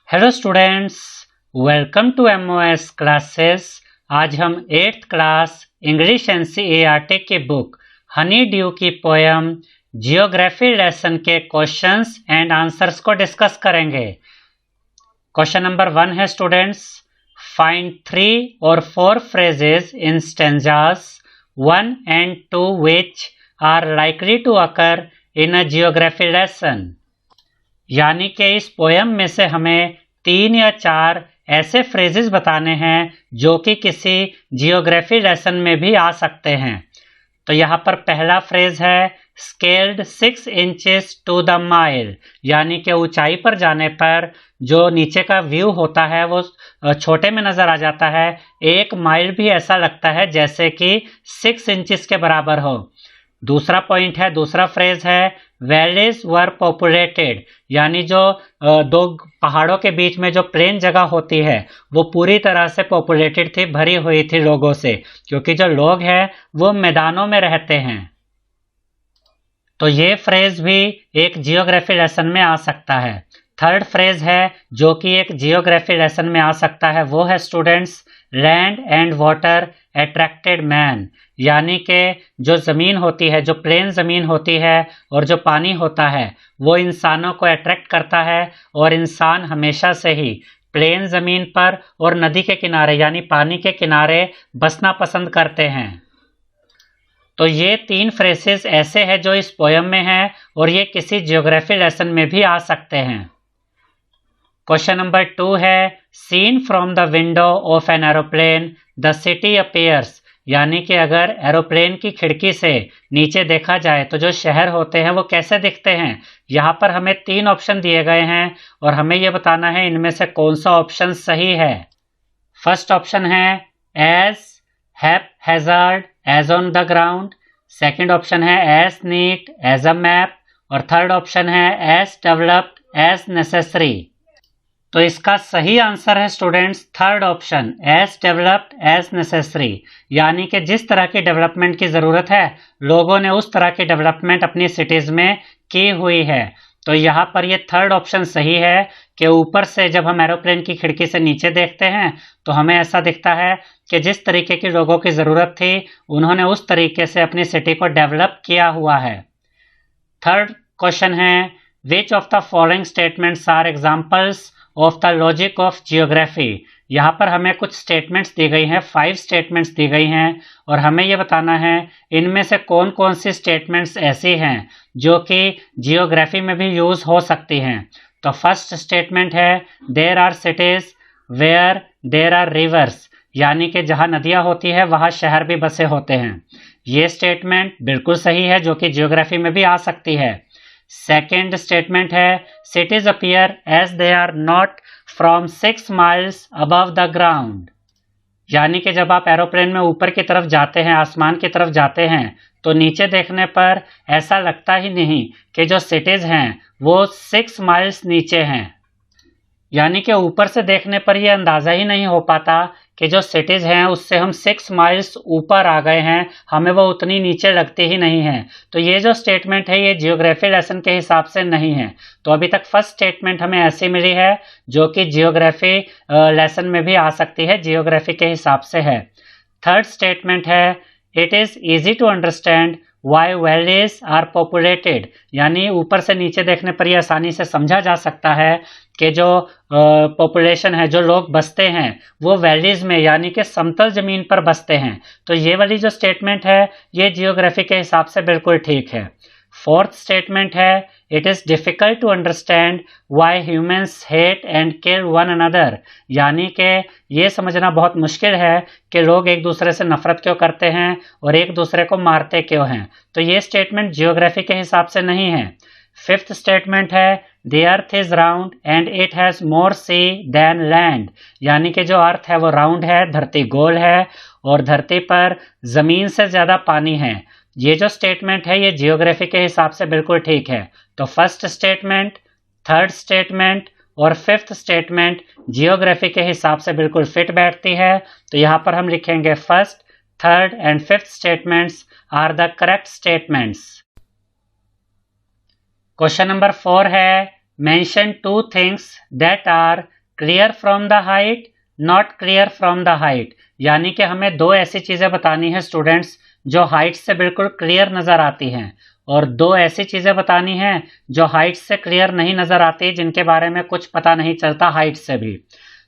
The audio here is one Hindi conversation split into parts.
Hello students, welcome to MOS classes. आज हम 8th क्लास इंग्लिश एनसीईआरटी की बुक हनी ड्यू की पोयम जियोग्राफी लेसन के क्वेश्चंस एंड आंसर्स को डिस्कस करेंगे। क्वेश्चन नंबर 1 है स्टूडेंट्स, फाइंड 3 और 4 phrases in stanzas 1 and 2 which are likely to occur in a geography lesson। यानी कि इस पोयम में से हमें 3 या 4 ऐसे फ्रेजेस बताने हैं जो कि किसी जियोग्राफी लेसन में भी आ सकते हैं। तो यहाँ पर पहला फ्रेज है scaled 6 inches to the mile, यानी कि ऊंचाई पर जाने पर जो नीचे का व्यू होता है वो छोटे में नजर आ जाता है। 1 माइल भी ऐसा लगता है जैसे कि 6 इंचेस के बराबर हो। दूसरा पॉइंट है, दूसरा फ्रेज है वैलीज वर पॉपुलेटेड, यानी जो दो पहाड़ों के बीच में जो प्लेन जगह होती है वो पूरी तरह से पॉपुलेटेड थी, भरी हुई थी लोगों से, क्योंकि जो लोग हैं वो मैदानों में रहते हैं। तो ये फ्रेज भी एक जियोग्राफी लेसन में आ सकता है। थर्ड फ्रेज है जो कि एक जियोग्राफी लेसन में आ सकता है, वो है students land and water attracted man, यानी कि जो ज़मीन होती है, जो प्लेन ज़मीन होती है और जो पानी होता है वो इंसानों को अट्रैक्ट करता है, और इंसान हमेशा से ही प्लेन ज़मीन पर और नदी के किनारे यानी पानी के किनारे बसना पसंद करते हैं। तो ये 3 फ्रेजेस ऐसे हैं जो इस पोयम में हैं और ये किसी जियोग्राफी लेसन में भी आ सकते हैं। क्वेश्चन नंबर 2 है seen from the window of an aeroplane the city appears, यानी कि अगर एरोप्लेन की खिड़की से नीचे देखा जाए तो जो शहर होते हैं वो कैसे दिखते हैं। यहाँ पर हमें 3 ऑप्शन दिए गए हैं और हमें ये बताना है इनमें से कौन सा ऑप्शन सही है। फर्स्ट ऑप्शन है as hazard as on the ground, second option है as neat as a map, और थर्ड ऑप्शन है एज डेवलप्ड एज नेसेसरी। तो इसका सही आंसर है students third option as developed as necessary, यानी कि जिस तरह की डेवलपमेंट की ज़रूरत है लोगों ने उस तरह की डेवलपमेंट अपनी सिटीज़ में की हुई है। तो यहाँ पर ये थर्ड ऑप्शन सही है कि ऊपर से जब हम एरोप्लेन की खिड़की से नीचे देखते हैं तो हमें ऐसा दिखता है कि जिस तरीके की लोगों की ज़रूरत थी उन्होंने उस तरीके से अपनी सिटी को डेवलप किया हुआ है। थर्ड क्वेश्चन है which of the following statements are examples of the logic of geography. यहाँ पर हमें कुछ स्टेटमेंट्स दी गई हैं, 5 स्टेटमेंट्स दी गई हैं और हमें ये बताना है इनमें से कौन कौन सी स्टेटमेंट्स ऐसी हैं जो कि जियोग्राफी में भी यूज़ हो सकती हैं। तो फर्स्ट स्टेटमेंट है there are cities where there are rivers, यानी कि जहाँ नदियाँ होती है वहाँ शहर भी बसे होते हैं। ये स्टेटमेंट बिल्कुल सही है जो कि जियोग्राफी में भी आ सकती है। सेकेंड स्टेटमेंट है cities appear as they are not from 6 miles above the ground, यानी कि जब आप एरोप्लेन में ऊपर की तरफ जाते हैं, आसमान की तरफ जाते हैं तो नीचे देखने पर ऐसा लगता ही नहीं कि जो सिटीज़ हैं वो 6 miles नीचे हैं, यानी कि ऊपर से देखने पर यह अंदाज़ा ही नहीं हो पाता कि जो सिटीज़ हैं उससे हम 6 miles ऊपर आ गए हैं, हमें वो उतनी नीचे लगती ही नहीं है। तो ये जो स्टेटमेंट है ये जियोग्राफी लेसन के हिसाब से नहीं है। तो अभी तक फर्स्ट स्टेटमेंट हमें ऐसी मिली है जो कि जियोग्राफी लेसन में भी आ सकती है, जियोग्राफी के हिसाब से है। थर्ड स्टेटमेंट है it is easy to understand why valleys are populated, यानी ऊपर से नीचे देखने पर यह आसानी से समझा जा सकता है कि जो पॉपुलेशन है, जो लोग बसते हैं वो वैलीज में यानी कि समतल ज़मीन पर बसते हैं। तो ये वाली जो स्टेटमेंट है ये जियोग्राफी के हिसाब से बिल्कुल ठीक है। फोर्थ स्टेटमेंट है it is difficult to understand why humans hate and kill one another, यानी कि ये समझना बहुत मुश्किल है कि लोग एक दूसरे से नफरत क्यों करते हैं और एक दूसरे को मारते क्यों हैं। तो ये स्टेटमेंट जियोग्राफी के हिसाब से नहीं है। फिफ्थ स्टेटमेंट है the earth is round and it has more sea than land, यानी कि जो अर्थ है वो राउंड है, धरती गोल है और धरती पर ज़मीन से ज़्यादा पानी है। ये जो स्टेटमेंट है ये जियोग्राफी के हिसाब से बिल्कुल ठीक है। तो फर्स्ट स्टेटमेंट, थर्ड स्टेटमेंट और फिफ्थ स्टेटमेंट जियोग्राफी के हिसाब से बिल्कुल फिट बैठती है। तो यहाँ पर हम लिखेंगे first, third and fifth statements are the correct statements. Question number 4 है mention 2 things that are clear from the height, not clear from the height, यानी कि हमें दो ऐसी चीज़ें बतानी है स्टूडेंट्स जो हाइट से बिल्कुल क्लियर नज़र आती हैं, और दो ऐसी चीज़ें बतानी हैं जो हाइट से क्लियर नहीं नज़र आती, जिनके बारे में कुछ पता नहीं चलता हाइट से भी।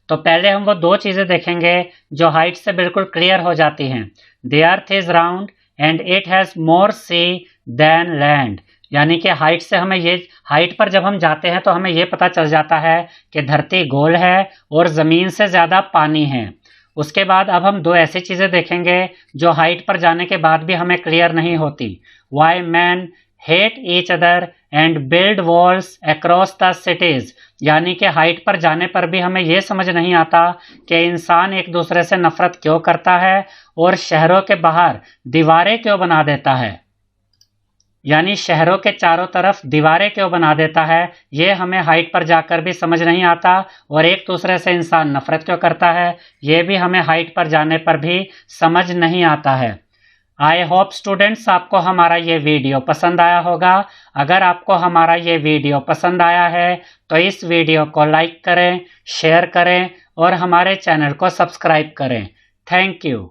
तो पहले हम वो दो चीज़ें देखेंगे जो हाइट से बिल्कुल क्लियर हो जाती हैं। The earth is round and it has more sea than land, यानी कि हाइट से हमें ये, हाइट पर जब हम जाते हैं तो हमें ये पता चल जाता है कि धरती गोल है और ज़मीन से ज़्यादा पानी है। उसके बाद अब हम दो ऐसी चीज़ें देखेंगे जो हाइट पर जाने के बाद भी हमें क्लियर नहीं होती। Y man hate each other and build walls across the cities, यानी कि हाइट पर जाने पर भी हमें ये समझ नहीं आता कि इंसान एक दूसरे से नफरत क्यों करता है और शहरों के बाहर दीवारें क्यों बना देता है, यानी शहरों के चारों तरफ दीवारें क्यों बना देता है, ये हमें हाइट पर जाकर भी समझ नहीं आता। और एक दूसरे से इंसान नफरत क्यों करता है, ये भी हमें हाइट पर जाने पर भी समझ नहीं आता है। आई होप स्टूडेंट्स आपको हमारा ये वीडियो पसंद आया होगा। अगर आपको हमारा ये वीडियो पसंद आया है तो इस वीडियो को लाइक करें, शेयर करें और हमारे चैनल को सब्सक्राइब करें। Thank you.